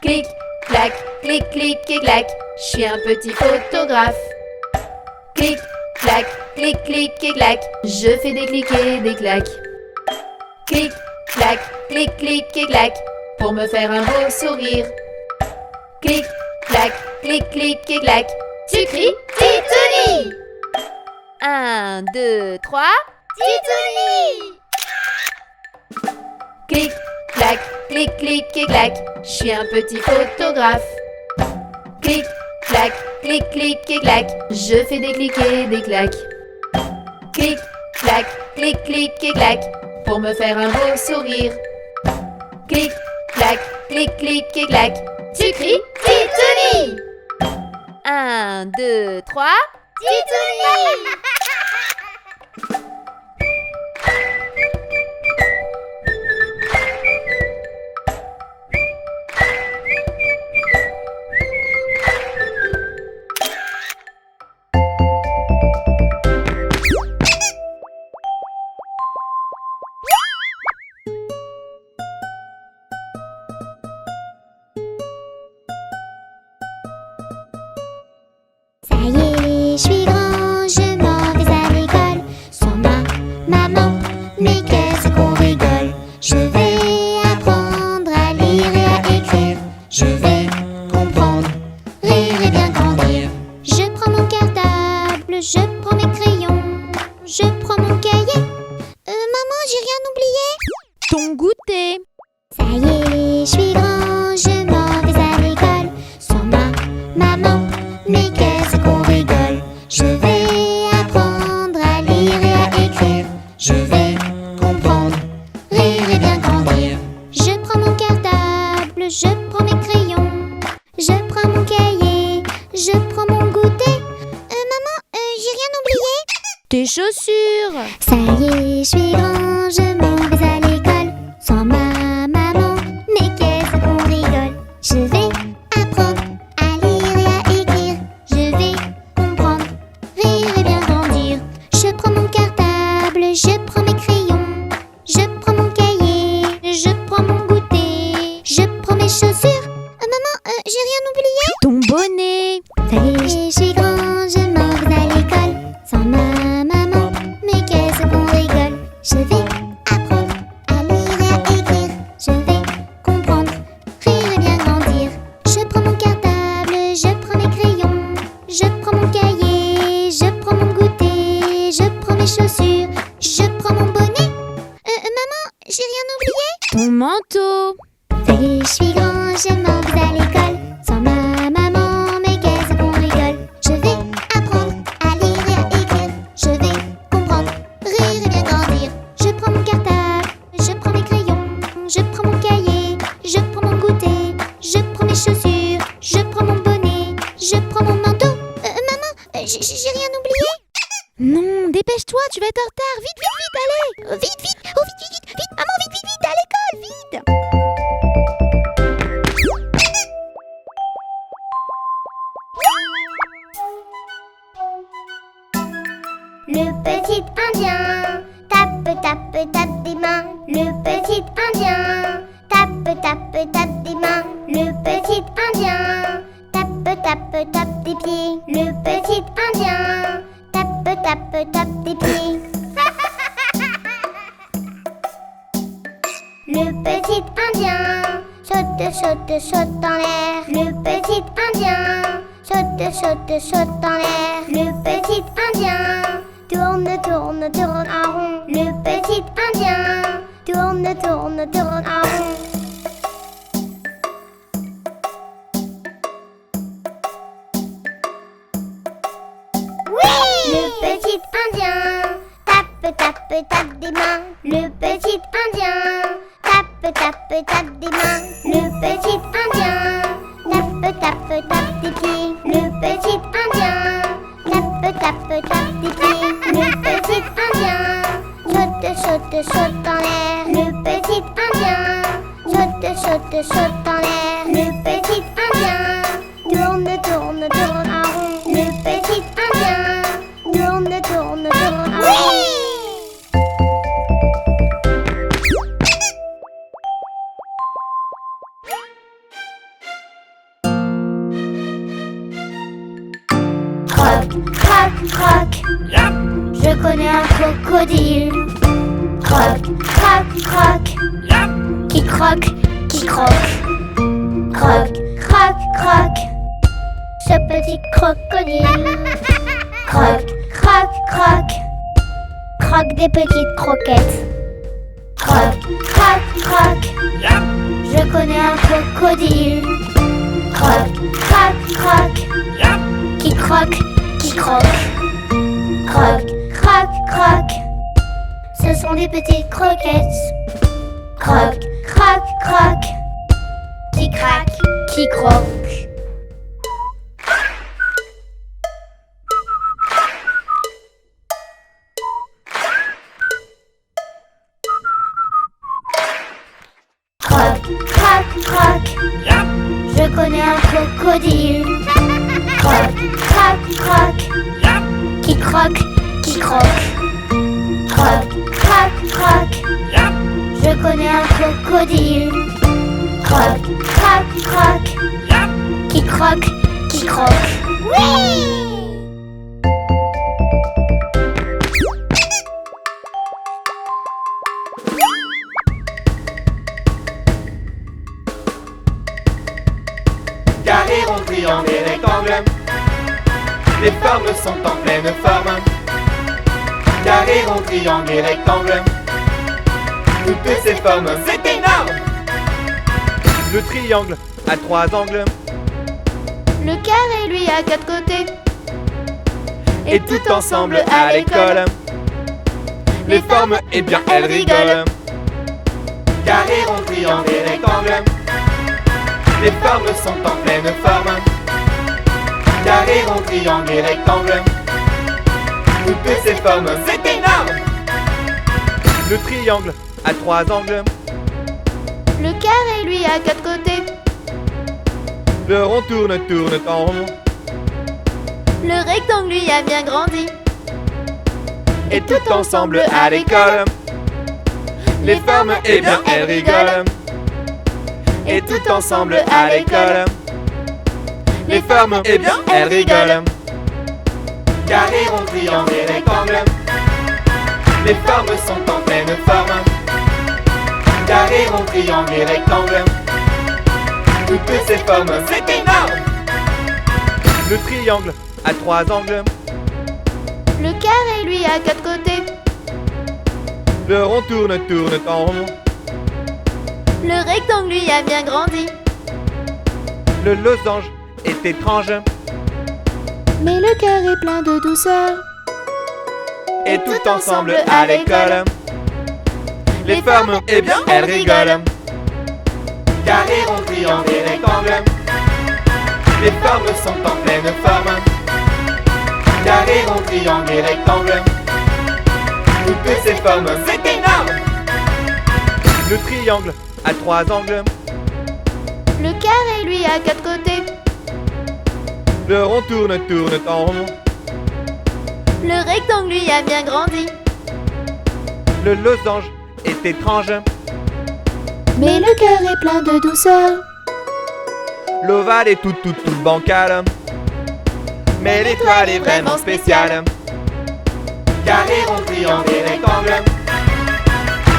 Clic, clac, clic, clic et clac, je suis un petit photographe. Clic, clac, clic, clic et clac, je fais des clics et des claques. Clic, clac, clic, clic et clac, pour me faire un beau sourire. Clic, clac, clic, clic et clac, tu cries Titouni. 1, 2, 3, Titouni. Clic, clac, clic, clic et clac, je suis un petit photographe. Clic, clac, clic, clic et clac, je fais des clics et des claques. Clic, clac, clic, clic et clac, pour me faire un beau sourire. Clic, clac, clic, clic et clac, tu cries Titouni. 1, 2, 3, Titouni. Ça y est, je suis grand, je m'en vais à l'école. Sans ma maman, mais qu'est-ce qu'on rigole. Je vais apprendre à lire et à écrire. Je vais comprendre, rire et bien grandir. Je prends mon cartable, je prends mes crayons, je prends mon cahier. Maman, j'ai rien oublié. Ton goûter. Ça y est, je suis grand, je m'en vais à l'école. Sans ma maman, mais qu'est-ce qu'on rigole. Je vais apprendre à lire et à écrire. Je vais comprendre, rire et bien grandir. Je prends mon cartable, je prends mes crayons, je prends mon cahier, je prends mon goûter. Maman, j'ai rien oublié. Tes chaussures. Ça y est, je suis grand, je m'en vais à l'école. Sans ma maman, mais qu'est-ce qu'on rigole. Je vais apprendre à lire et à écrire. Je vais comprendre, rire et bien grandir. Je prends mon cartable, je prends mes crayons, je prends mon cahier, je prends mon goûter, je prends mes chaussures. Maman, j'ai rien oublié. Ton bonnet. Ça y est, je suis grand, je m'en vais à l'école. Sans ma maman, mais qu'est-ce qu'on rigole. Je vais apprendre à lire et à écrire. Je vais comprendre, rire et bien grandir. Je prends mon cartable, je prends mes crayons, je prends mon cahier, je prends mon goûter, je prends mes chaussures, je prends mon bonnet. Maman, j'ai rien oublié. Ton manteau. Ça y est, je suis grand, je m'en vais à l'école. Sans ma maman, mais qu'est-ce qu'on rigole. Je vais apprendre à lire et à écrire. Je vais comprendre, rire et bien grandir. Je prends mon cartable, je prends mes crayons, je prends mon cahier, je prends mon goûter, je prends mes chaussures, je prends mon bonnet, je prends mon manteau. Maman, j'ai rien oublié. Non, dépêche-toi, tu vas être en retard. Vite, vite, vite, allez. Vite, vite, oh vite, vite, vite, vite, maman, vite, vite, vite, à l'école, vite. Le petit Indien tape, tape, tape des mains. Le petit Indien tape, tape, tape des mains. Le petit Indien tape, tape, tape des pieds. Le petit Indien tape, tape, tape des pieds. Le petit Indien saute, saute, saute en l'air. Le petit Indien saute, saute, saute en l'air. Le petit Indien tourne, tourne, tourne en rond. Le petit Indien tourne, tourne, tourne en rond. Oui! Le petit Indien tape, tape, tape des mains. Le petit Indien tape, tape, tape des mains. Le petit Indien tape, tape, tape des pieds. Le petit Indien tape, tape, tape des pieds. Le petit Indien saute, saute, saute en l'air. Le petit Indien saute, saute, saute en l'air. Le petit Indien tourne, tourne, tourne en rond. Le petit Indien tourne, tourne, tourne en rond. croc, croc. Je connais un crocodile. Croc, croc, croc. Qui croque, qui croque. Croc, croc, croc. Ce petit crocodile. Croc, croc, croc. Croque des petites croquettes. Croc, croc, croc. Je connais un crocodile. Croc, croc, croc. Qui croque, qui croque. Croc, croc, croc. Ce sont des petites croquettes. Croc, croc, croc. Qui craque, qui croque. Croc, croc, croc. Je connais un crocodile. Croc, croc, croc. Qui croque, qui croque. Croc, croc, croc. Je connais un crocodile. Croc, croc, croc. Qui croque, qui croque. Oui! Carré, rond, triangle et rectangle. Les formes sont en pleine forme. Carré, rond, triangle et rectangle. Toutes ces formes, c'est énorme. Le triangle a 3 angles. Le carré, lui, a 4 côtés. Et tout ensemble à l'école, les formes, eh bien, elles rigolent. Carré, rond, triangle et rectangle. Les formes sont en pleine forme. Carré, rond, triangle et rectangle. Toutes ces formes, c'est énorme. Le triangle a 3 angles. Le carré, lui, a 4 côtés. Le rond tourne, tourne en rond. Le rectangle, lui, a bien grandi. Et tout ensemble à l'école, les formes, eh bien, elles rigolent. Et tout ensemble à l'école, les formes, eh bien, elles rigolent. Carré, rond, triangle et rectangle. Les formes sont en pleine forme. Carré, rond, triangle et rectangle. Toutes ces formes, c'est énorme. Le triangle a 3 angles. Le carré, lui, a 4 côtés. Le rond tourne, tourne en rond. Le rectangle, lui, a bien grandi. Le losange est étrange. Mais le carré plein de douceur. Et tout ensemble à l'école, les formes, eh bien, elles rigolent. Carré, rond, triangle et rectangle. Les formes sont en pleine forme. Carré, rond, triangle et rectangle. Toutes ces formes, c'est énorme. Le triangle a 3 angles. Le carré, lui, a 4 côtés. Le rond tourne, tourne en rond. Le rectangle, lui, a bien grandi. Le losange est étrange. Mais le carré plein de douceur. L'ovale est tout bancal. Mais l'étoile est vraiment spéciale. Carré, rond, triangle et rectangle.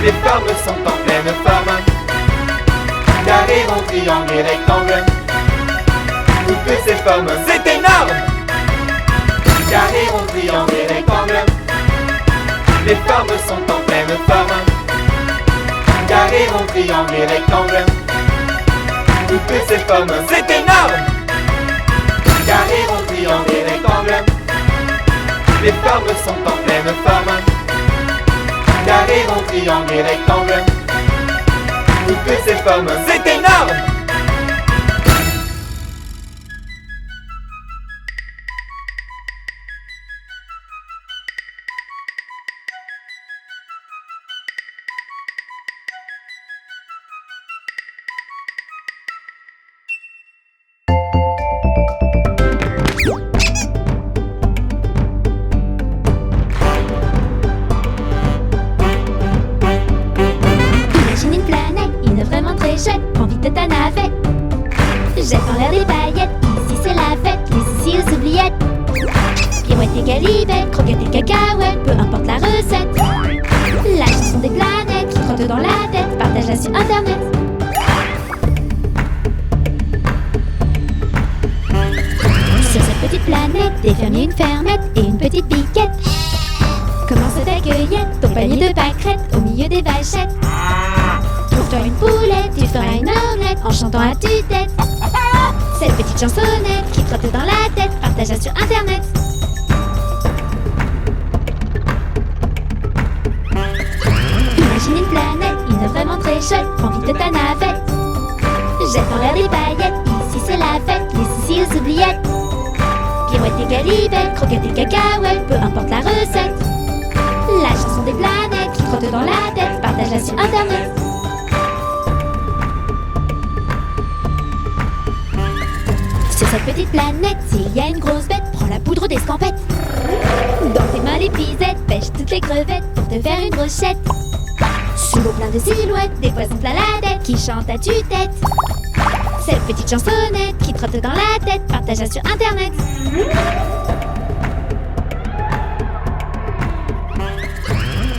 Les formes sont en pleine forme. Carré, rond, triangle et rectangle. Toutes ces formes, c'est énorme. Carré, rond, triangle et rectangle. Les formes sont en pleine forme. Carré, rond, triangle et rectangle. Toutes ces formes, c'est énorme. Carré, rond, triangle et rectangle. Les formes sont en pleine forme. Carré, rond, triangle et rectangle. Toutes ces formes, c'est énorme. Imagine une planète, une œuvre vraiment très chouette. Prends vite ta navette planète, des fermiers, une fermette et une petite biquette. Commence ta cueillette, ton panier de pâquerettes au milieu des vachettes. Trouve-toi une poulette, tu feras une omelette en chantant à tue-tête. Cette petite chansonnette qui trotte dans la tête, partage-la sur internet. Imagine une planète, une vraiment très chouette, prends vite ta navette. Jette dans l'air des paillettes, ici c'est la fête, les soucis aux oubliettes. Pirouette et galibette, croquettes et cacahuètes, peu importe la recette. La chanson des planètes qui trotte dans la tête, partage-la sur internet. Sur cette petite planète, s'il y a une grosse bête, prends la poudre d'escampette. Dans tes mains l'épisette, pêche toutes les crevettes pour te faire une brochette. Sous l'eau plein de silhouettes, des poissons plein la tête qui chantent à tue-tête. Cette petite chansonnette qui trotte dans la tête, partage-la sur internet.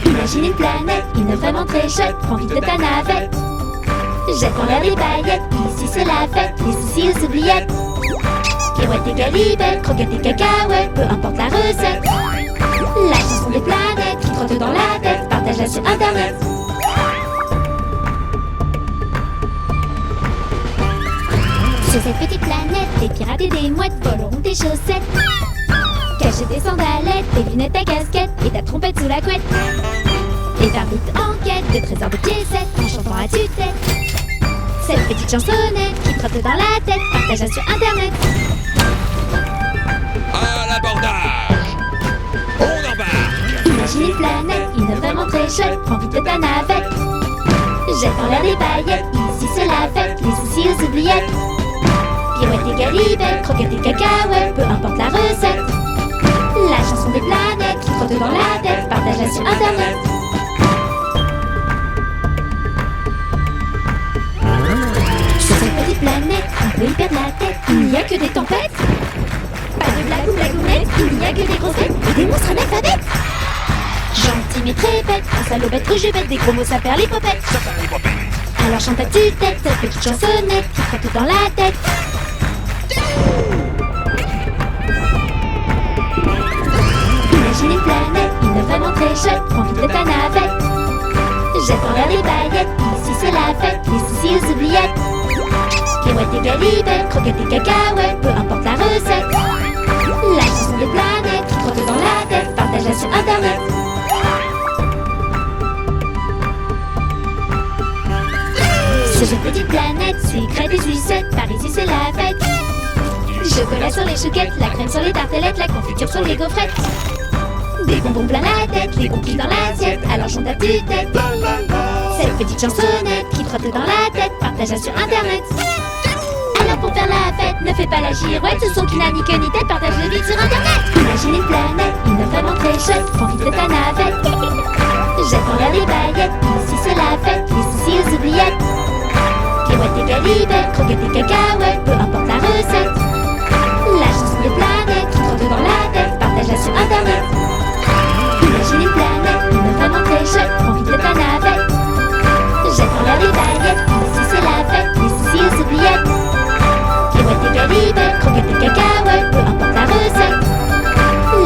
Imagine une planète, une vraiment très chouette, prends vite ta navette. Jette en l'air des paillettes, ici c'est la fête, les soucis aux oubliettes. Pirouette et galibette, croquettes et cacahuètes, peu importe la recette. La chanson des planètes qui trotte dans la tête, partage-la sur internet. Sur cette petite planète, des pirates et des mouettes voleront tes chaussettes. Cacher tes sandalettes, tes lunettes, ta casquette et ta trompette sous la couette. Et faire vite en quête de trésors de piécettes en chantant à tue-tête. Cette petite chansonnette qui trotte dans la tête, partage-la sur internet. À l'abordage! On embarque! Imagine une planète, une vraiment très chouette, prends vite ta navette. Jette en l'air des paillettes, ici c'est la fête, les soucis aux oubliettes. Pirouette et galibette, croquettes et cacahuètes, peu importe la recette. La chanson des planètes qui trotte dans la tête, partage-la sur internet. Sur cette petite planète, on peut y perdre la tête, il n'y a que des tempêtes. Pas de blague ou blagounette, il n'y a que des grosses têtes et des monstres analphabètes. Gentil mais très bête, un salaud bête rouge bête, des gros mots ça perd les popettes. Alors chante à tue-tête, cette petite chansonnette qui trotte dans la tête. Imagine une planète, une vraiment très chouette, prends vite ta navette. Jette en l'air des paillettes, ici c'est la fête, les soucis aux oubliettes. Pirouette et galibette, croquettes et cacahuètes, peu importe la recette. La chanson des planètes qui trotte dans la tête, partage-la sur internet. Sur cette petite planète, sucrée des sucettes, par ici c'est la fête. Chocolat sur les chouquettes, la crème sur les tartelettes, la confiture sur les gaufrettes. Des bonbons plein la tête, les cookies dans l'assiette, alors chante à tue-tête. Cette petite chansonnette qui trotte dans la tête, partage-la sur internet. Alors pour faire la fête, ne fais pas la girouette, ce son qui n'a ni queue ni tête, partage-le vite sur internet. Imagine une planète, une vraiment très chouette, prends vite ta navette. Jette en l'air des paillettes, ici c'est la fête, les soucis aux oubliettes. Pirouette et galibette, croquettes et cacahuètes, peu importe la recette. La chanson des planètes qui trotte dans la tête, partage-la sur internet. Imagine une planète, une vraiment très chouette, prends vite ta navette. Jette en l'air des paillettes, ici c'est la fête, les soucis aux oubliettes. Pirouette et galibette, croquettes et cacahuètes, peu importe la recette.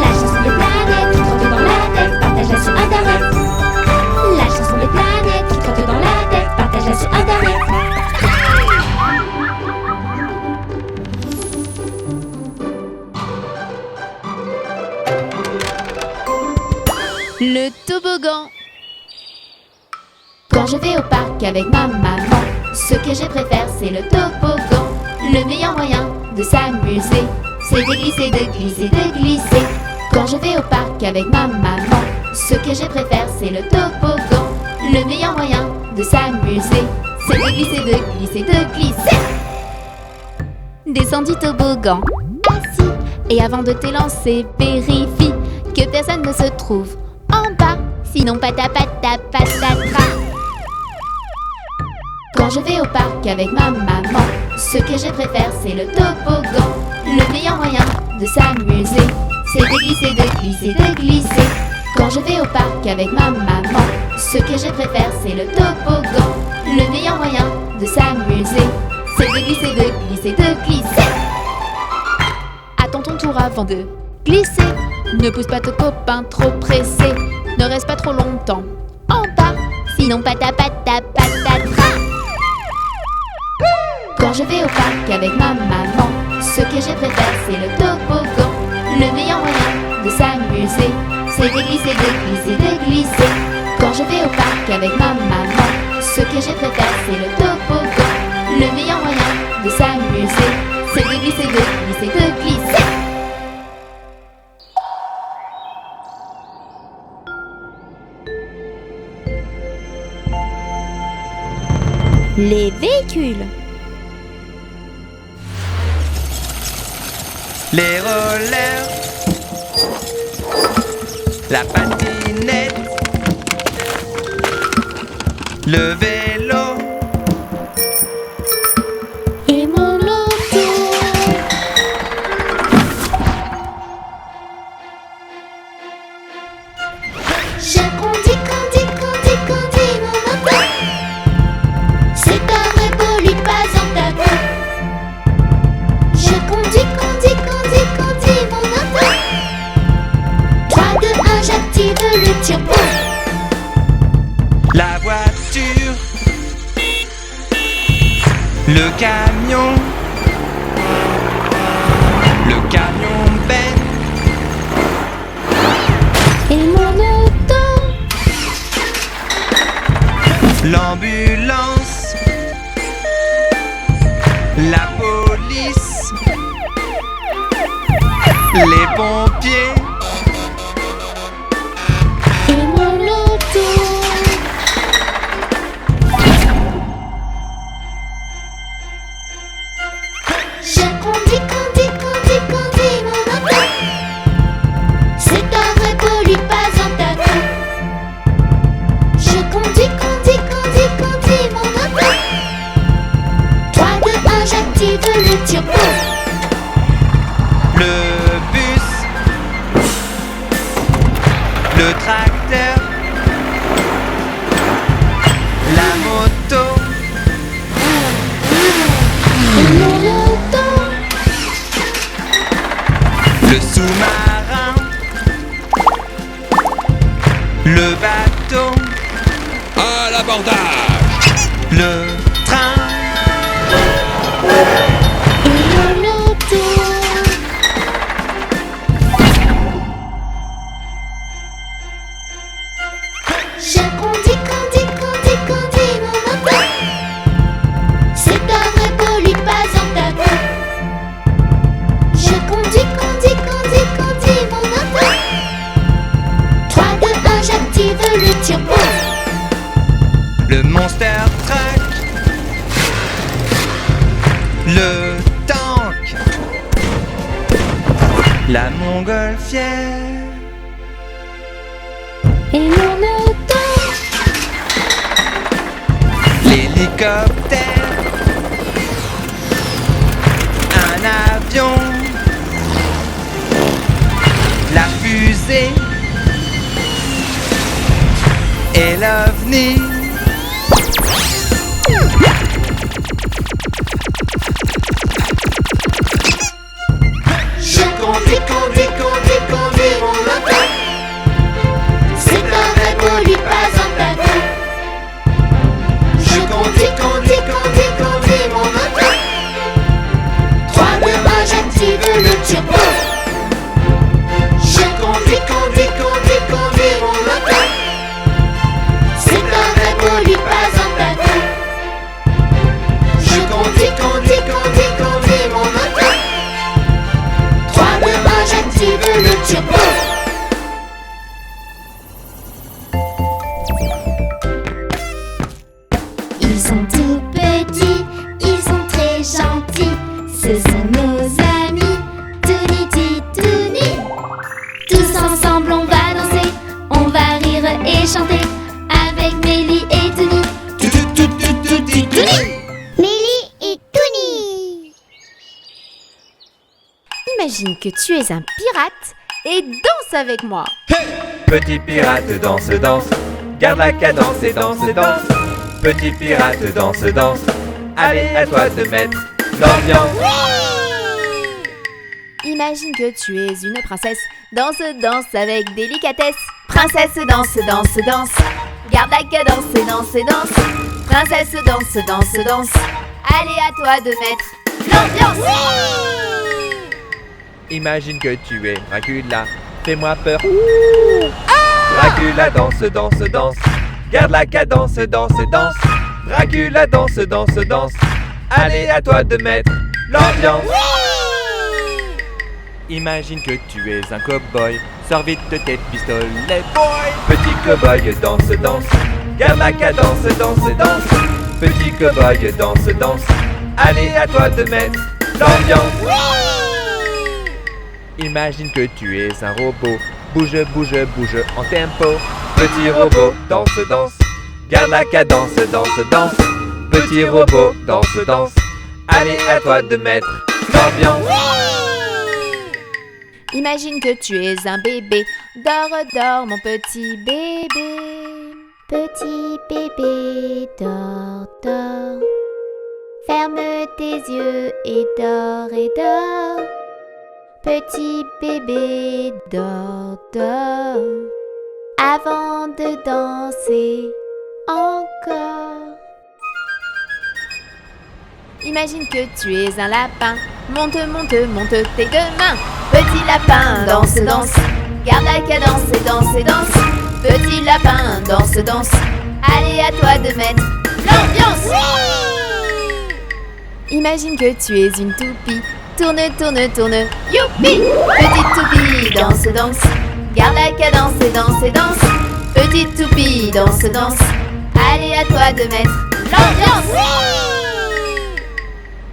La chanson des planètes qui trotte dans la tête, partage-la sur internet. La chanson des planètes qui trotte dans la tête, partage-la sur internet. Le toboggan. Quand je vais au parc avec ma maman, ce que je préfère c'est le toboggan. Le meilleur moyen de s'amuser, c'est de glisser, de glisser, de glisser. Quand je vais au parc avec ma maman, ce que je préfère c'est le toboggan. Le meilleur moyen de s'amuser, c'est de glisser, de glisser, de glisser. Descends du toboggan, assis, et avant de t'élancer, vérifie que personne ne se trouve en bas, sinon patapata patatra. Quand je vais au parc avec ma maman, ce que je préfère c'est le toboggan. Le meilleur moyen de s'amuser, c'est de glisser, de glisser, de glisser. Quand je vais au parc avec ma maman, ce que je préfère c'est le toboggan. Le meilleur moyen de s'amuser, c'est de glisser, de glisser, de glisser. Attends ton tour avant de glisser. Ne pousse pas ton copain trop pressé. Ne reste pas trop longtemps en bas, sinon patapata patatra. Quand je vais au parc avec ma maman, ce que je préfère c'est le toboggan. Le meilleur moyen de s'amuser, c'est de glisser, de glisser, de glisser. Quand je vais au parc avec ma maman, ce que je préfère c'est le toboggan. Le meilleur moyen de s'amuser, c'est de glisser, de glisser, de glisser. Les véhicules. Les rollers, la patinette, le vélo Et mon auto. Je conduis, mon auto. C'est un vrai pollue pas en tabou. Je conduis, mon auto. 3, 2, 1, j'active le turbo. la voiture, le camion Ben, Et mon auto. l'ambulance, la police, les pompiers, Et mon auto. Je conduis, mon auto. C'est un vrai pollue pas en tabou. Je conduis, mon auto. 3, 2, 1, j'active le turbo. le bus, le tracteur, la moto, Et mon auto. le sous-marin, le bateau, À l'abordage. le train, Et mon auto. Je conduis, mon auto. C'est un vrai pollue pas en tabou. Je conduis, mon auto. 3, 2, 1, j'active le turbo. le monster truck, le tank, la montgolfière, Et mon auto. l'hélicoptère, un avion, la fusée et l'OVNI. Je conduis, mon auto. C'est un vrai pollue pas en tabou. Je conduis, mon auto. 3, 2, 1, j'active le turbo. Je conduis, mon auto. C'est un vrai pollue pas en tabou. Je conduis, mon auto. 3, 2, 1, j'active le turbo. Ils sont tout petits, ils sont très gentils. Ce sont nos amis, Tony, Titouni. Tous ensemble on va danser, on va rire et chanter avec Mélie et Tony. Mélie et Tony. Imagine que tu es un pirate et danse avec moi. Petit pirate danse, danse, garde la cadence et danse, danse. Petit pirate danse, danse, allez à toi de mettre l'ambiance. Imagine que tu es une princesse. Danse, danse avec délicatesse. Princesse, danse, danse, danse. Garde la cadence, danse, danse. Princesse, danse, danse, danse. Allez, à toi de mettre l'ambiance. Imagine que tu es Dracula. Fais-moi peur. Dracula danse, danse, danse. Garde la cadence, danse, danse. Dracula danse, danse, danse. Allez, à toi de mettre l'ambiance. Imagine que tu es un cow-boy. Sors vite de tes pistolets, boy. Petit cow-boy danse, danse. Garde la cadence, danse, danse. Petit cow-boy danse, danse. Allez, à toi de mettre l'ambiance. Imagine que tu es un robot. Bouge, bouge, bouge en tempo. Petit robot danse, danse. Garde la cadence, danse, danse. Petit robot danse, danse. Allez, à toi de mettre l'ambiance. Imagine que tu es un bébé. Dors, dors, mon petit bébé. Petit bébé, dors, dors. Ferme tes yeux et dors, et dors. Petit bébé, dors, dors. Avant de danser encore. Imagine que tu es un lapin. Monte, monte, monte tes deux mains. Petit lapin, danse, danse. Garde la cadence et danse, et danse. Petit lapin, danse, danse. Allez, à toi de mettre l'ambiance. Imagine que tu es une toupie. Tourne, tourne, tourne, youpi. Petite toupie, danse, danse. Garde la cadence et danse, et danse. Petite toupie, danse, danse. Allez, à toi de mettre l'ambiance.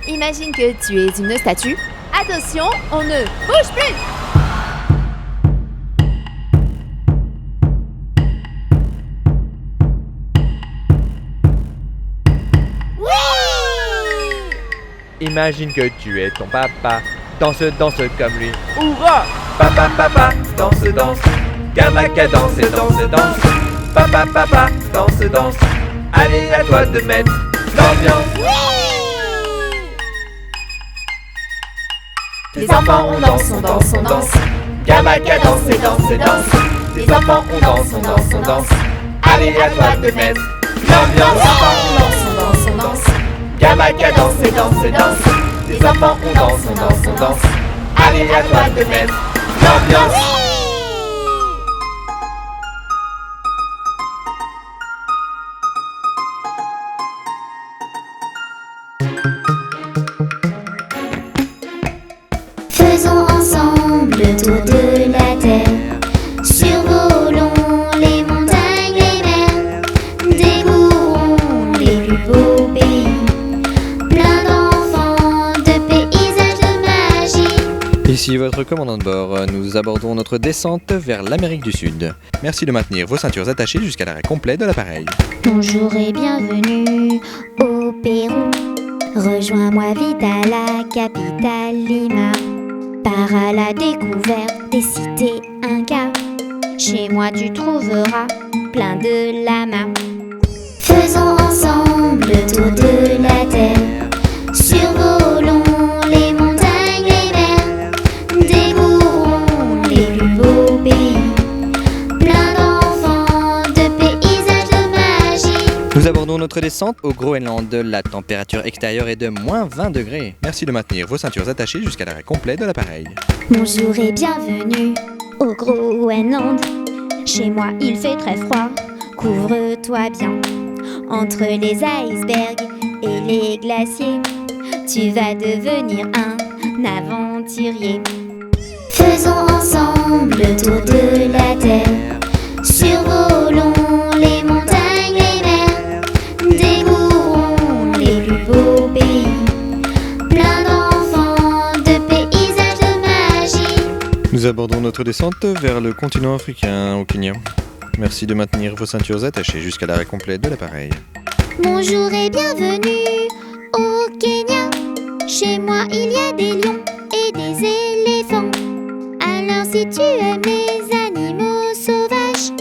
Imagine que tu es une statue. Attention, on ne bouge plus. Imagine que tu es ton papa. Danse, danse comme lui. Hourra! Papa, papa, danse, danse. Garde la cadence et danse, danse. Papa, papa, danse, danse. Allez, à toi de mettre l'ambiance. Les enfants, on danse, on danse, on danse. Garde la cadence et danse, et danse. Les enfants, on danse, on danse, on danse. Allez, à toi de mettre l'ambiance. Les enfants, on danse, on danse, on danse. Garde la cadence et danse, et danse. Les enfants, on danse, on danse, on danse. Allez, à toi de mettre l'ambiance. Faisons ensemble le tour de la terre. Survolons les montagnes, les mers. Découvrons les plus beaux pays. Plein d'enfants, de paysages, de magie. Ici votre commandant de bord, nous abordons notre descente vers l'Amérique du Sud. Merci de maintenir vos ceintures attachées jusqu'à l'arrêt complet de l'appareil. Bonjour et bienvenue au Pérou. Rejoins-moi vite à la capitale Lima. Pars à la découverte des cités Incas. Chez moi tu trouveras plein de lamas. Faisons ensemble le tour de la terre. Survolons les montagnes, les mers. Découvrons les plus beaux pays. Plein d'enfants, de paysages, de magie. Nous abordons notre descente au Groenland. La température extérieure est de moins 20 degrés. Merci de maintenir vos ceintures attachées jusqu'à l'arrêt complet de l'appareil. Bonjour et bienvenue au Groenland. Chez moi il fait très froid, couvre-toi bien. Entre les icebergs et les glaciers, tu vas devenir un aventurier. Faisons ensemble le tour de la terre. Survolons les montagnes, les mers. Découvrons les plus beaux pays. Plein d'enfants, de paysages, de magie. Nous abordons notre descente vers le continent africain, au Kenya. Merci de maintenir vos ceintures attachées jusqu'à l'arrêt complet de l'appareil. Bonjour et bienvenue au Kenya. Chez moi il y a des lions et des éléphants. Alors si tu aimes les animaux sauvages,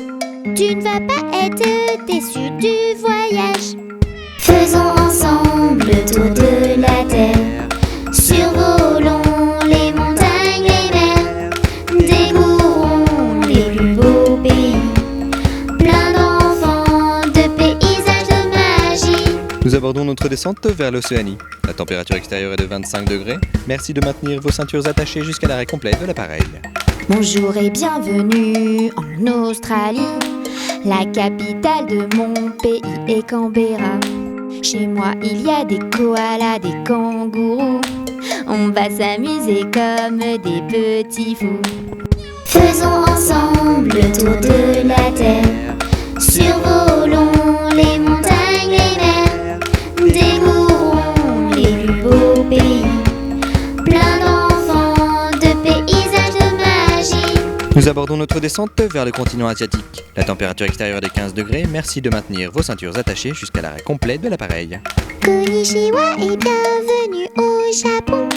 tu ne vas pas être déçu du voyage. Faisons ensemble le tour de la terre. Survolons les montagnes, descente vers l'Océanie. La température extérieure est de 25 degrés. Merci de maintenir vos ceintures attachées jusqu'à l'arrêt complet de l'appareil. Bonjour et bienvenue en Australie. La capitale de mon pays est Canberra. Chez moi il y a des koalas, des kangourous. On va s'amuser comme des petits fous. Faisons ensemble le tour de la terre. Survolons les montagnes, les mers. Découvrons les plus beaux pays. Plein d'enfants, de paysages, de magie. Nous abordons notre descente vers le continent asiatique. La température extérieure est de 15 degrés. Merci de maintenir vos ceintures attachées jusqu'à l'arrêt complet de l'appareil. Konnichiwa et bienvenue au Japon.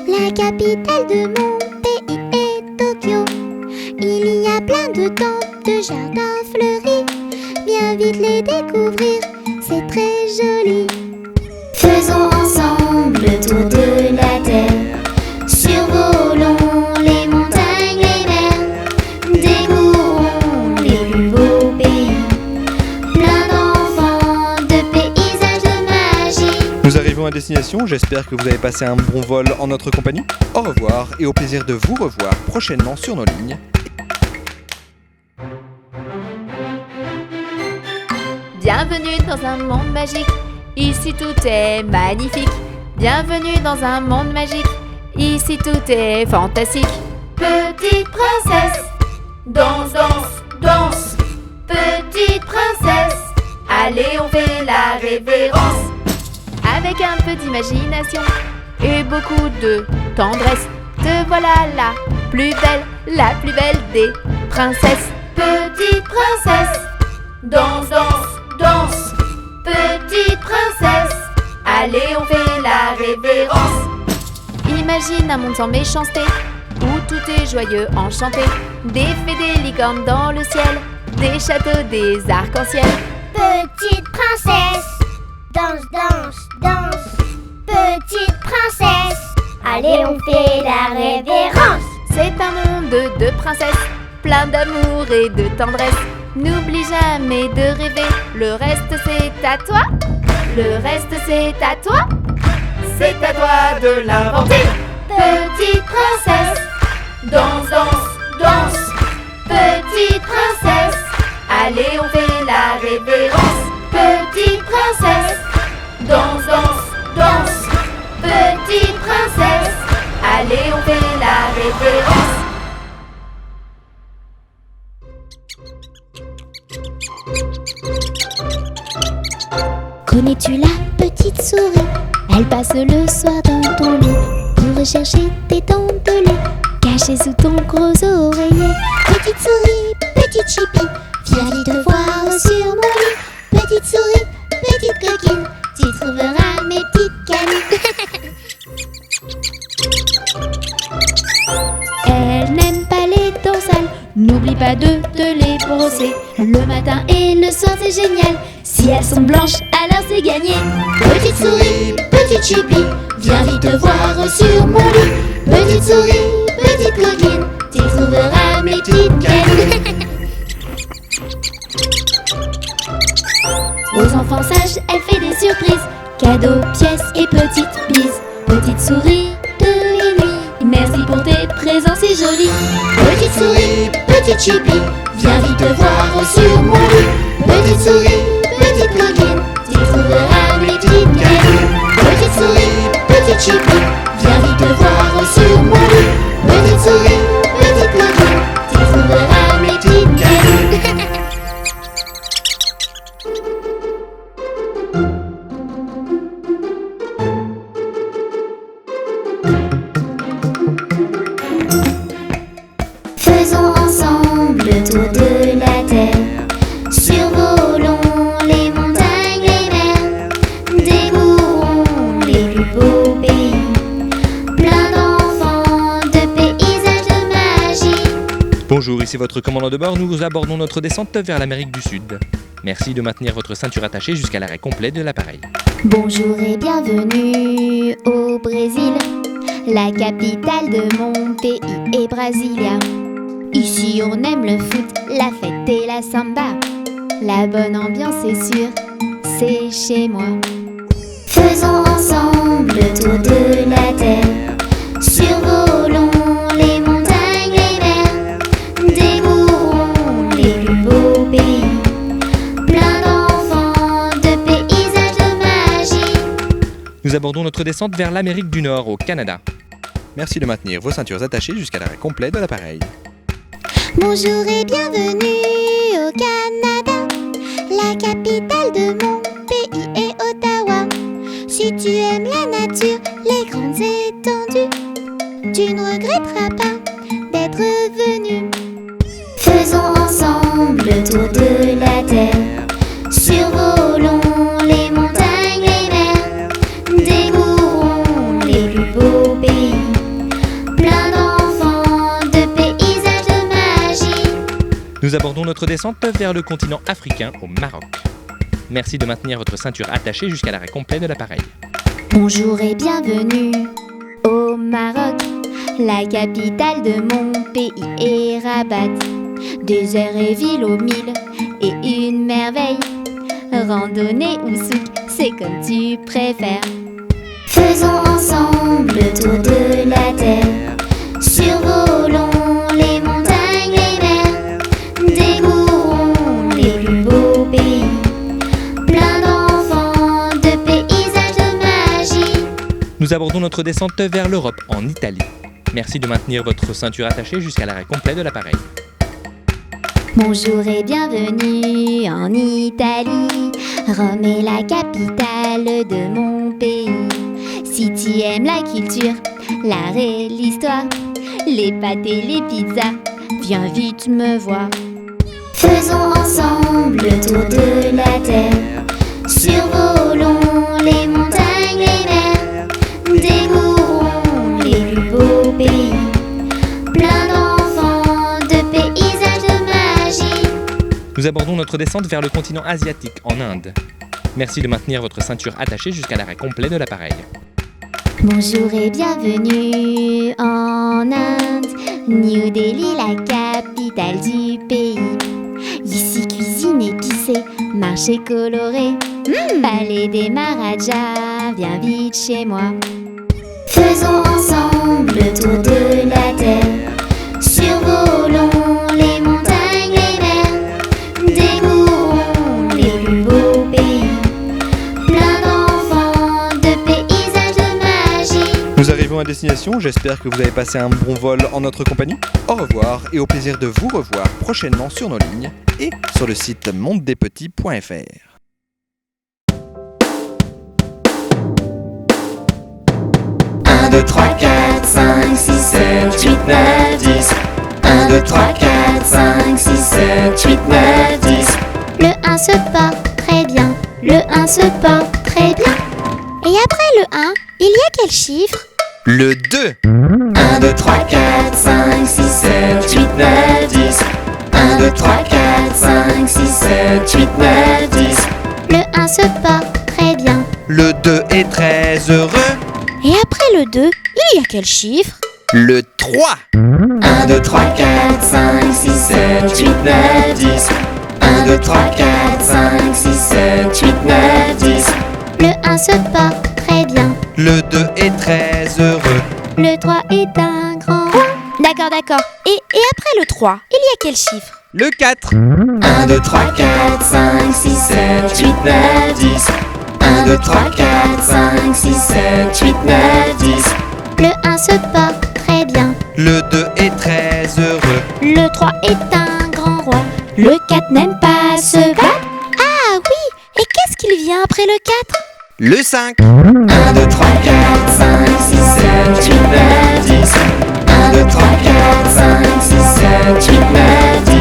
La capitale de mon pays est Tokyo. Il y a plein de temples, de jardins fleuris. Viens vite les découvrir, c'est très joli. Faisons ensemble le tour de la terre. Survolons les montagnes, les mers. Découvrons les plus beaux pays. Plein d'enfants, de paysages, de magie. Nous arrivons à destination. J'espère que vous avez passé un bon vol en notre compagnie. Au revoir et au plaisir de vous revoir prochainement sur nos lignes. Bienvenue dans un monde magique, ici tout est magnifique. Bienvenue dans un monde magique, ici tout est fantastique. Petite princesse, danse, danse, danse. Petite princesse, allez on fait la révérence. Avec un peu d'imagination et beaucoup de tendresse, te voilà la plus belle des princesses. Petite princesse, danse, danse, danse. Petite princesse, allez on fait la révérence. Imagine un monde sans méchanceté, où tout est joyeux, enchanté. Des fées, des licornes dans le ciel, des châteaux, des arcs-en-ciel. Petite princesse, danse, danse, danse. Petite princesse, allez on fait la révérence. C'est un monde de princesses, plein d'amour et de tendresse. N'oublie jamais de rêver, le reste c'est à toi. Le reste c'est à toi. C'est à toi de l'inventer. Petite princesse, danse, danse, danse. Petite princesse, allez on fait la révérence. Petite princesse, danse, danse, danse. Petite princesse, allez on fait la révérence. Connais-tu la petite souris? Elle passe le soir dans ton lit pour rechercher tes dentelés cachés sous ton gros oreiller. Petite souris, petite chipie, viens vite te voir sur mon lit. Petite souris, petite coquine, tu trouveras mes petites canines. Elle n'aime pas les dents sales, n'oublie pas de te les brosser. Le matin et le soir c'est génial, si elles sont blanches alors c'est gagné. Petite souris, petite chipie, viens vite te voir sur mon lit. Petite souris, petite coquine, tu trouveras mes petites canines. Aux enfants sages, elle fait des surprises, cadeaux, pièces et petites bises. Petite souris de minuit, merci pour tes présents, c'est joli. Petite souris, petite chipie, viens vite te voir sur mon lit. Petite souris, petite coquine, tu trouveras mes petites canines. Petite souris, petite chipie, viens vite te voir sur mon lit. Petite souris, petite coquine, tu trouveras mes petites canines. Faisons ensemble le tour de la terre. Survolons les montagnes, les mers. Découvrons les plus beaux pays. Plein d'enfants, de paysages, de magie. Bonjour, ici votre commandant de bord. Nous abordons notre descente vers l'Amérique du Sud. Merci de maintenir votre ceinture attachée jusqu'à l'arrêt complet de l'appareil. Bonjour et bienvenue au Brésil. La capitale de mon pays est Brasilia. Ici on aime le foot, la fête et la samba. La bonne ambiance c'est sûr, c'est chez moi. Faisons ensemble le tour de la terre. Survolons les montagnes, les mers. Découvrons les plus beaux pays. Plein d'enfants, de paysages, de magie. Nous abordons notre descente vers l'Amérique du Nord, au Canada. Merci de maintenir vos ceintures attachées jusqu'à l'arrêt complet de l'appareil. Bonjour et bienvenue au Canada. La capitale de mon pays est Ottawa. Si tu aimes la nature, les grandes étendues, tu ne regretteras pas d'être venu. Faisons ensemble le tour de la terre. Survolons les montagnes, les mers. Découvrons les plus beaux pays. Plein d'enfants, de paysages, de magie. Nous abordons notre descente vers le continent africain, au Maroc. Merci de maintenir votre ceinture attachée jusqu'à l'arrêt complet de l'appareil. Bonjour et bienvenue au Maroc. La capitale de mon pays est Rabat. Désert et ville aux mille et une merveille. Randonnée ou souk, c'est comme tu préfères. Faisons ensemble le tour de la terre. Survolons les montagnes, les mers. Découvrons les plus beaux pays. Plein d'enfants, de paysages, de magie. Nous abordons notre descente vers l'Europe, en Italie. Merci de maintenir votre ceinture attachée jusqu'à l'arrêt complet de l'appareil. Bonjour et bienvenue en Italie. Rome est la capitale de mon pays. Si tu aimes la culture, l'art et l'histoire, les pâtes et les pizzas, viens vite me voir. Faisons ensemble le tour de la terre. Survolons les montagnes, les mers. Découvrons les plus beaux pays. Plein d'enfants, de paysages, de magie. Nous abordons notre descente vers le continent asiatique, en Inde. Merci de maintenir votre ceinture attachée jusqu'à l'arrêt complet de l'appareil. Bonjour et bienvenue en Inde. New Delhi, la capitale du pays. Ici, cuisine épicée, marché coloré. Palais des Maharajas, viens vite chez moi. Faisons ensemble le tour de la terre. Survolons les montagnes, les mers. Découvrons les plus beaux pays. Plein d'enfants, de paysages, de magie. Nous arrivons à destination, j'espère que vous avez passé un bon vol en notre compagnie. Au revoir et au plaisir de vous revoir prochainement sur nos lignes et sur le site mondedespetits.fr. 1, 2, 3, 4, 5, 6, 7, 8, 9, 10. 1, 2, 3, 4, 5, 6, 7, 8, 9, 10. Le 1 se porte très bien. Le 1 se porte très bien. Et après le 1, il y a quel chiffre? Le 2. 1, 2, 3, 4, 5, 6, 7, 8, 9, 10. 1, 2, 3, 4, 5, 6, 7, 8, 9, 10. Le 1 se porte très bien. Le 2 est très heureux. Et après le 2, il y a quel chiffre? Le 3. 1, 2, 3, 4, 5, 6, 7, 8, 9, 10. 1, 2, 3, 4, 5, 6, 7, 8, 9, 10. Le 1 se porte très bien. Le 2 est très heureux. Le 3 est un grand roi. D'accord. Et après le 3, il y a quel chiffre? Le 4. 1, 2, 3, 4, 5, 6, 7, 8, 9, 10. 1, 2, 3, 4, 5, 6, 7, 8, 9, 10. Le 1 se porte très bien. Le 2 est très heureux. Le 3 est un grand roi. Le 4 n'aime pas se battre. Ah oui, et qu'est-ce qu'il vient après le 4? Le 5. 1, 2, 3, 4, 5, 6, 7, 8, 9, 10. 1, 2, 3, 4, 5, 6, 7, 8, 9, 10.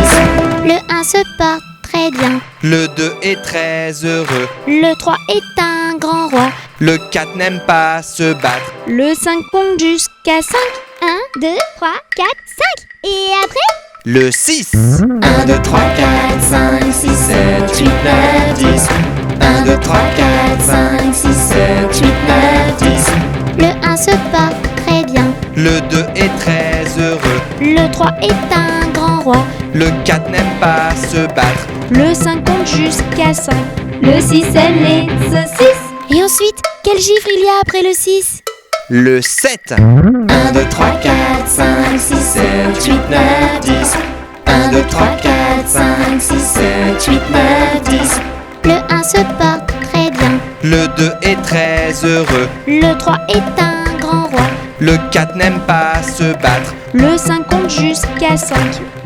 Le 1 se porte très bien. Le 2 est très heureux. Le 3 est un grand roi. Le 4 n'aime pas se battre. Le 5 compte jusqu'à 5. 1, 2, 3, 4, 5. Et après? Le 6. 1, 2, 3, 4, 5, 6, 7, 8, 9, 10. 1, 2, 3, 4, 5, 6, 7, 8, 9, 10. Le 1 se porte très bien. Le 2 est très heureux. Le 3 est un grand roi. Le 4 n'aime pas se battre. Le 5 compte jusqu'à 5. Le 6 aime les saucisses. Et ensuite, quel chiffre il y a après le 6? Le 7. 1, 2, 3, 4, 5, 6, 7, 8, 9, 10. 1, 2, 3, 4, 5, 6, 7, 8, 9, 10. Le 1 se porte très bien. Le 2 est très heureux. Le 3 est un grand roi. Le 4 n'aime pas se battre. Le 5 compte jusqu'à 5.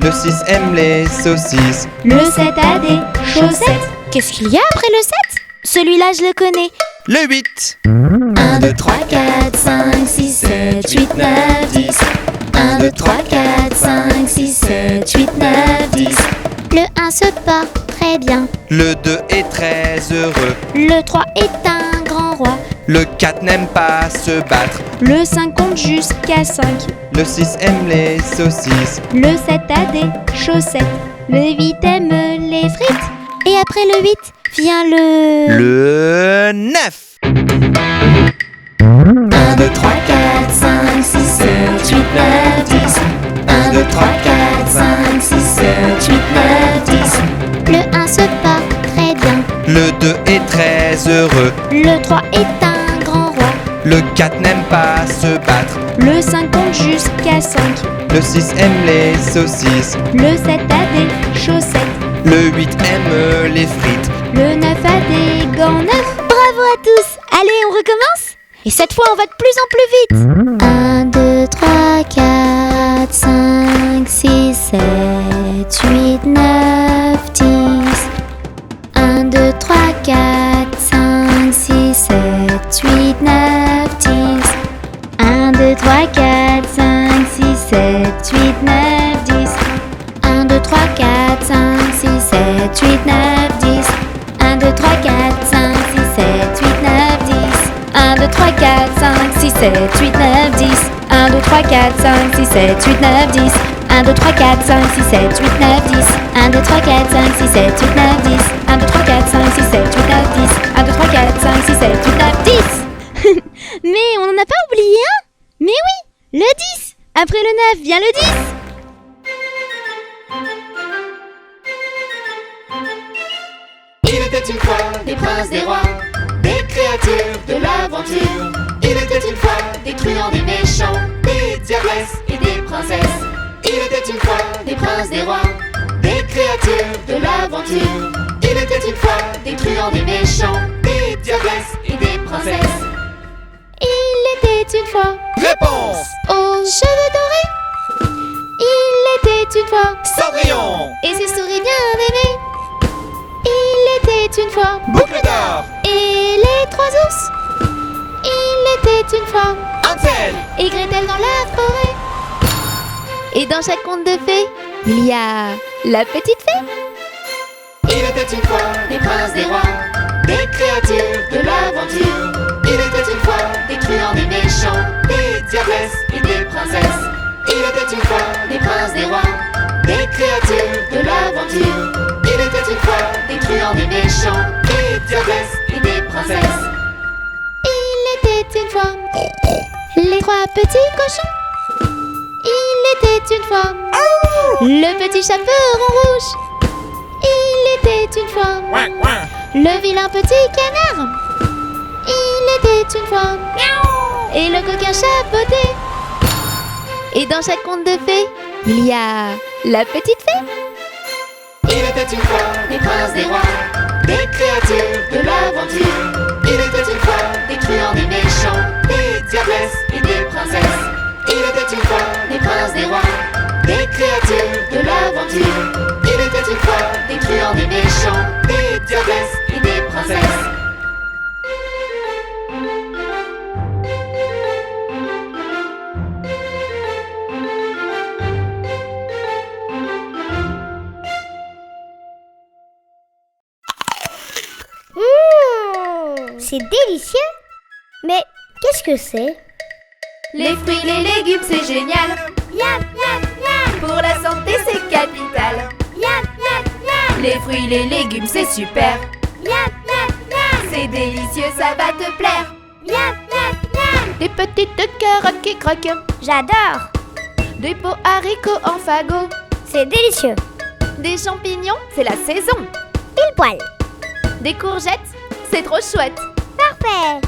Le 6 aime les saucisses. Le 7 a des chaussettes. Qu'est-ce qu'il y a après le 7? Celui-là, je le connais. Le 8. 1, 2, 3, 4, 5, 6, 7, 8, 9, 10. 1, 2, 3, 4, 5, 6, 7, 8, 9, 10. Le 1 se porte très bien. Le 2 est très heureux. Le 3 est un grand roi. Le 4 n'aime pas se battre. Le 5 compte jusqu'à 5. Le 6 aime les saucisses. Le 7 a des chaussettes. Le 8 aime les frites. Et après le 8 vient Le 9. 1, 2, 3, 4, 5, 6, 7, 8, 9, 10. 1, 2, 3, 4, 5, 6, 7, 8, 9, 10. Le 1 se porte très bien. Le 2 est très heureux. Le 3 est un grand roi. Le 4 n'aime pas se battre. Le 5 compte jusqu'à 5. Le 6 aime les saucisses. Le 7 a des chaussettes. Le 8 aime les frites. Le 9 a des gants neufs. Bravo à tous. Allez, on recommence. Et cette fois, on va de plus en plus vite. 1, 2, 3, 4, 5, 6, 7, 8, 9, 10. 1, 2, 3, 4, 5, 6, 7, 8, 9, 10. 1, 2, 3, 4, 5, 6, 7, 8, 9, 10. 1, 2, 3, 4, 5, 6, 7, 8, 9, 10. 1, 2, 3, 4, 5, 6, 7, 8, 9, 10. 1, 2, 3, 4, 5, 6, 7, 8, 9, 10. 1, 2, 3, 4, 5, 6, 7, 8, 9, 10. 1, 2, 3, 4, 5, 6, 7, 8, 9, 10. 1, 2, 3, 4, 5, 6, 7, 8, 9, 10. 1, 2, 3, 4, 5, 6, 7, 8, 9, 10. 1, 2, 3, 4, 5, 6, 7, 8, 9, 10. Mais on n'en a pas oublié un. Mais oui, le 10. Après le 9 vient le 10. Il était une fois des princes, des rois, des créatures de l'aventure. Il était une fois des truands, des méchants, des diabresses et des princesses. Il était une fois des princes, des rois, des créatures de l'aventure. Il était une fois des truands, des méchants, des diabresses et des princesses. Il était une fois Réponse. aux cheveux dorés. Il était une fois Cendrillon. et ses souris bien aimées. Il était une fois Boucle d'or. et les trois ours. Il était une fois Hansel. et Gretel dans la forêt. Et dans chaque conte de fées, il y a la petite fée. Il était une fois des princes, des rois, des créatures de l'aventure. Il était une fois des truands, des méchants, des diabresses et des princesses. Il était une fois des princes, des rois, des créatures de l'aventure. Il était une fois des truands, des méchants, des diabresses et des princesses. Il était une fois les trois petits cochons. Il était une fois le petit chaperon rouge. Il était une fois le vilain petit canard. Il était une fois et le coquin chapeauté. Et dans chaque conte de fées, il y a la petite fée. Il était une fois des princes, des rois, des créatures de l'aventure. Il était une fois des truands, des méchants, des diabresses et des princesses. Il était une fois des princes, des rois, des créatures de l'aventure. Il était une fois des truands, des méchants, des diabresses et des princesses. C'est délicieux. Mais qu'est-ce que c'est? Les fruits, les légumes, c'est génial. Miam, miam, miam. Pour la santé, c'est capital. Miam, miam, miam. Les fruits, les légumes, c'est super. Miam, miam, miam. C'est délicieux, ça va te plaire. Miam, miam, miam. Des petites carottes qui croquent. J'adore. Des pots haricots en fagot. C'est délicieux. Des champignons, c'est la saison. Pile poil. Des courgettes, c'est trop chouette. Parfait. parfait.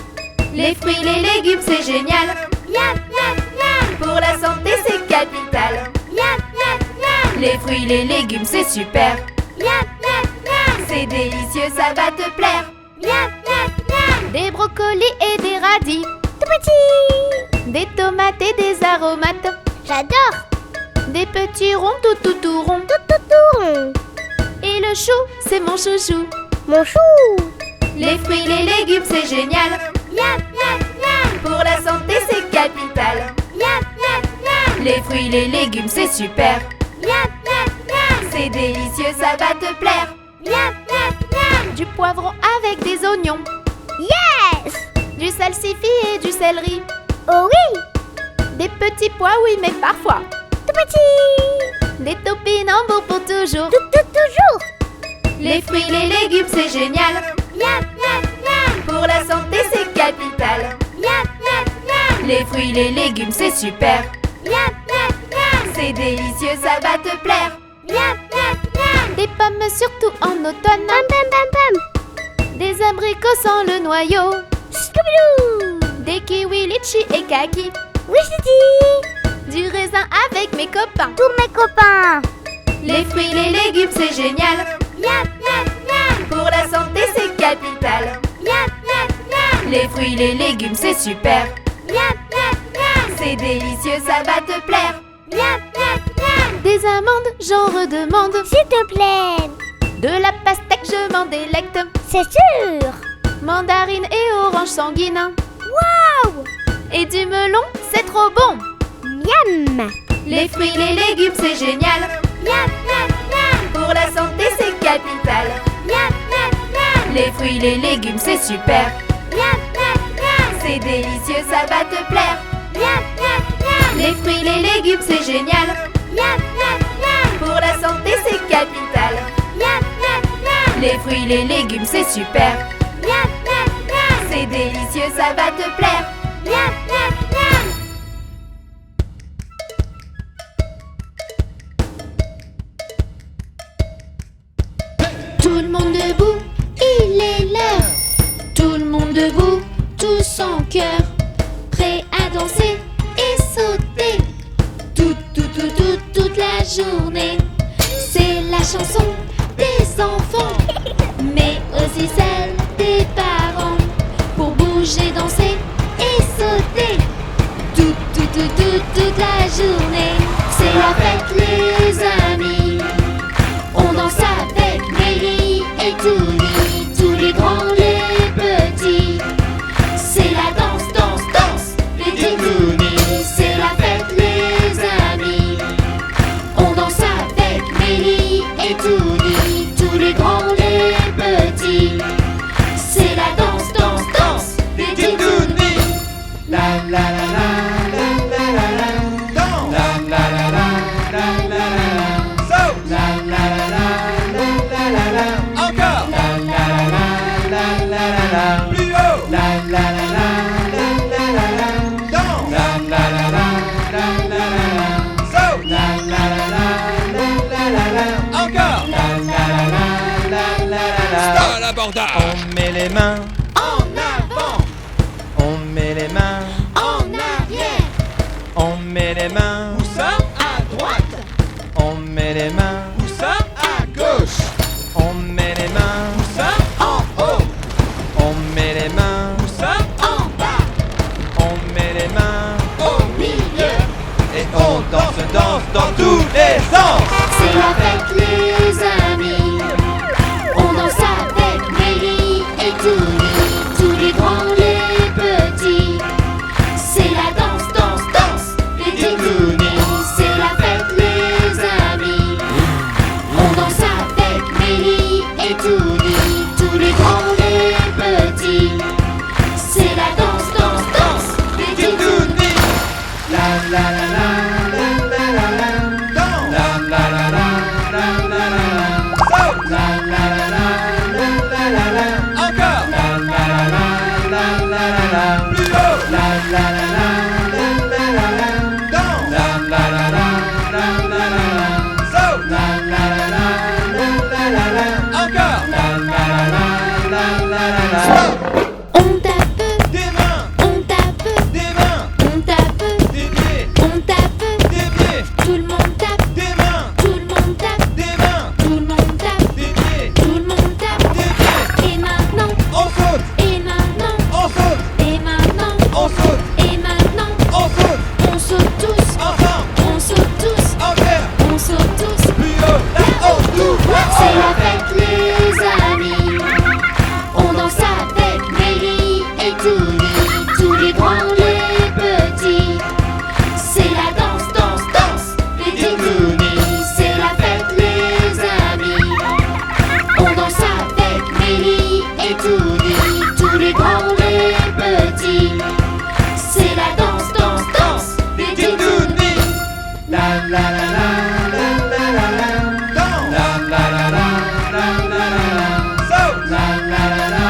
Les fruits, les légumes, c'est génial. Miam, miam, miam. Pour la santé, c'est capital. Miam, miam, miam. Les fruits, les légumes, c'est super. Miam, miam, miam. C'est délicieux, ça va te plaire. Miam, miam, miam. Des brocolis et des radis. Tout petit. Des tomates et des aromates. J'adore. Des petits ronds tout ronds. Tout rond. Et le chou, c'est mon chouchou. Mon chou. Les fruits, les légumes, c'est génial. Miam, miam, miam. Pour la santé, c'est capital. Miam, miam, miam. Les fruits, les légumes, c'est super. Miam, miam, miam. C'est délicieux, ça va te plaire. Miam, miam, miam. Du poivron avec des oignons. Yes. Du salsifis et du céleri. Oh oui. Des petits pois, oui, mais parfois. Tout petit. Des topinambours pour toujours. Toujours. Les fruits, les légumes, c'est génial. Miam, miam, miam. Pour la santé, c'est capital. Miam, miam, miam. Les fruits, les légumes, c'est super. Miam, miam, miam. C'est délicieux, ça va te plaire. Miam, miam, miam. Des pommes, surtout en automne. Pam, pam, pam, pam. Des abricots sans le noyau. Scooby-Doo. Des kiwis, litchis et kaki. Oui, je dis. Du raisin avec mes copains. Tous mes copains. Les fruits, les légumes, c'est génial. Miam, miam, miam. Pour la santé, c'est capital. Miam, miam, miam. Les fruits, les légumes, c'est super. Miam, miam, miam. C'est délicieux, ça va te plaire. Miam, miam, miam. Des amandes, j'en redemande. S'il te plaît. De la pastèque, je m'en délecte. C'est sûr. Mandarine et orange sanguine. Waouh. Et du melon, c'est trop bon. Miam. Les fruits, les légumes, c'est génial. Miam, miam, miam. Pour la santé, c'est capital. Miam, miam, miam. Les fruits, les légumes, c'est super. Miam, miam, miam. C'est délicieux, ça va te plaire. Miam, miam, miam. Les fruits, les légumes, c'est génial. Miam, miam, miam. Pour la santé, c'est capital. Miam, miam, miam. Les fruits, les légumes, c'est super. Miam, miam, miam. C'est délicieux, ça va te plaire. Miam, miam, miam. Tout le monde debout, il est l'heure. Tout le monde debout, tous en chœur. Prêt à danser et sauter. Toute la journée. C'est la chanson des enfants, mais aussi celle des parents. Pour bouger, danser et sauter. Toute la journée. C'est la fête, les amis. On danse avec Mélie et Touni, tous les grands, les petits. C'est la danse, danse, danse des Titounis. C'est la fête, les amis. On danse avec Mélie et Touni, tous les grands, les petits. C'est la danse, danse, danse des Titounis. La la la la la la la la. Danse. La la la la la la la la. Saute. La la la la la la la la. Encore. La la la la la la la. Plus haut. La la la la la la la la. Danse. La la la la la la la la. Saute. La la la la la la la la. Encore. La la la la la la la. Stop à l'abordage. On met les mains. En avant, On met les mains. en arrière, On met les mains. Où ça? à droite, On met les mains. Où ça? à gauche, On met les mains. Où ça? en haut, On met les mains. Où ça? en bas, On met les mains. au milieu. Et on danse, danse dans tous les sens. C'est la fête, les amis. On danse avec Mélie et Touni, tous les grands, les petits. C'est la danse, danse, danse des Titounis. C'est la fête, les amis. On danse avec Mélie et Touni, tous les grands, les petits. C'est la danse, danse, danse des Titounis. La la la la la la la la. Danse. La la la la la la la la. Saute. La la la la la la la la. Encore. La grands, les petits. C'est la danse, danse, danse des Titounis. C'est la fête, les amis. On danse avec Mélie et Touni. Tous les grands, les petits. C'est la danse, danse, danse des Titounis. La la la la la la la la. La la la la la la la la. Saute. La la la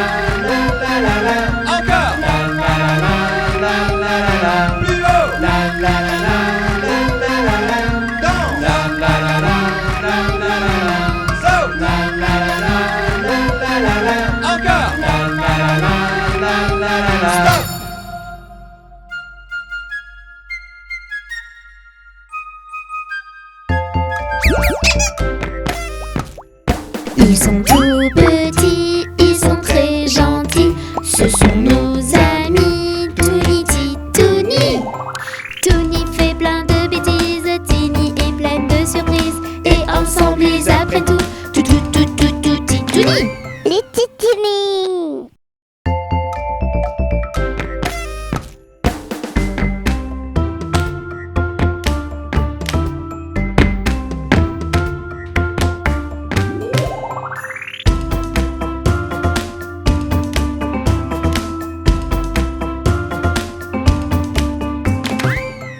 la la la la. Encore. La la la la la la la. Plus haut. La la la la la la la la. Danse. La la la la la la la la. Saute. La la la la la la la. Encore. La la la la la la la. Stop. Ils sont tous